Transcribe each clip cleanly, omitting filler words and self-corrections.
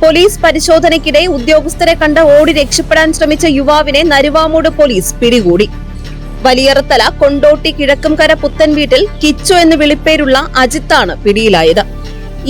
Police പരിശോധനയ്ക്കിടെ ഉദ്യോഗസ്ഥരെ കണ്ട് ഓടി രക്ഷപ്പെടാൻ ശ്രമിച്ച യുവാവിനെ നരുവാമൂട് പോലീസ് പിടികൂടി. വലിയറത്തല കൊണ്ടോട്ടി കിഴക്കുംകര പുത്തൻ വീട്ടിൽ കിച്ചു എന്ന് വിളിപ്പേരുള്ള അജിത്താണ് പിടിയിലായത്.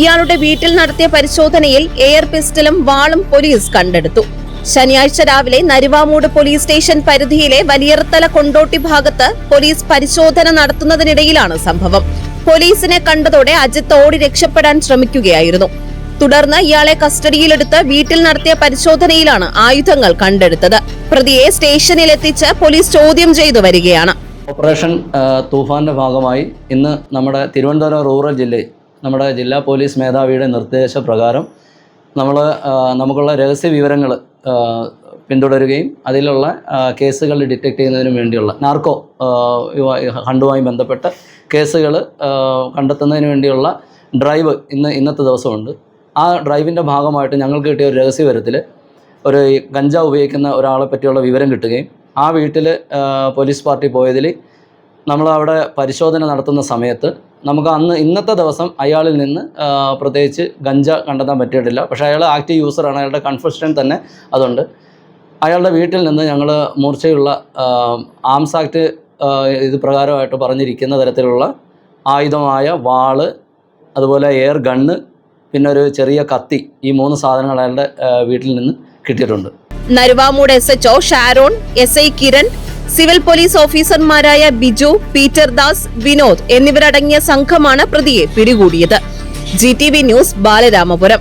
ഇയാളുടെ വീട്ടിൽ നടത്തിയ പരിശോധനയിൽ എയർ പിസ്റ്റലും വാളും പോലീസ് കണ്ടെടുത്തു. ശനിയാഴ്ച രാവിലെ നരുവാമൂട് പോലീസ് സ്റ്റേഷൻ പരിധിയിലെ വലിയറത്തല കൊണ്ടോട്ടി ഭാഗത്ത് പോലീസ് പരിശോധന നടത്തുന്നതിനിടയിലാണ് സംഭവം. പോലീസിനെ കണ്ടതോടെ അജിത്ത് ഓടി രക്ഷപ്പെടാൻ ശ്രമിക്കുകയായിരുന്നു. തുടർന്ന് ഇയാളെ കസ്റ്റഡിയിലെടുത്ത് വീട്ടിൽ നടത്തിയ പരിശോധനയിലാണ് ആയുധങ്ങൾ കണ്ടെടുത്തത്. പ്രതിയെ സ്റ്റേഷനിലെത്തിച്ച് പോലീസ് ചോദ്യം ചെയ്തു വരികയാണ്. ഓപ്പറേഷൻ തൂഫാന്റെ ഭാഗമായി ഇന്ന് നമ്മുടെ തിരുവനന്തപുരം റൂറൽ ജില്ലയിൽ നമ്മുടെ ജില്ലാ പോലീസ് മേധാവിയുടെ നിർദ്ദേശപ്രകാരം നമുക്കുള്ള രഹസ്യ വിവരങ്ങൾ പിന്തുടരുകയും അതിലുള്ള കേസുകൾ ഡിറ്റക്ട് ചെയ്യുന്നതിന് വേണ്ടിയുള്ള നാർക്കോ ഹണ്ടുമായി ബന്ധപ്പെട്ട കേസുകൾ കണ്ടെത്തുന്നതിന് വേണ്ടിയുള്ള ഡ്രൈവ് ഇന്നത്തെ ദിവസമുണ്ട്. ആ ഡ്രൈവിൻ്റെ ഭാഗമായിട്ട് ഞങ്ങൾക്ക് കിട്ടിയ ഒരു രഹസ്യവിവരത്തിൽ ഒരു ഗഞ്ചാവ് ഉപയോഗിക്കുന്ന ഒരാളെ പറ്റിയുള്ള വിവരം കിട്ടുകയും ആ വീട്ടിൽ പോലീസ് പാർട്ടി പോയതിൽ നമ്മളവിടെ പരിശോധന നടത്തുന്ന സമയത്ത് നമുക്ക് ഇന്നത്തെ ദിവസം അയാളിൽ നിന്ന് പ്രത്യേകിച്ച് ഗഞ്ച കണ്ടെത്താൻ പറ്റിയിട്ടില്ല. പക്ഷേ അയാൾ ആക്റ്റീവ് യൂസറാണ്, അയാളുടെ കൺഫെഷൻ തന്നെ അതുണ്ട്. അയാളുടെ വീട്ടിൽ നിന്ന് ഞങ്ങൾ മൂർച്ചയുള്ള ആംസ് ആക്ട് ഇത് പ്രകാരമായിട്ട് പറഞ്ഞിരിക്കുന്ന തരത്തിലുള്ള ആയുധമായ വാള്, അതുപോലെ എയർ ഗണ്ണ്, പിന്നെ ഒരു ചെറിയ കത്തി, ഈ 3 സാധനങ്ങൾ അയാളുടെ വീട്ടിൽ നിന്ന് കിട്ടിയിട്ടുണ്ട്. Naruvamoodu SHO Sharon, SI Kiran, civil police ഓഫീസർമാരായ ബിജു, പീറ്റർ ദാസ്, വിനോദ് എന്നിവരടങ്ങിയ സംഘമാണ് പ്രതിയെ പിടികൂടിയത്. GTV news, Balaramapuram.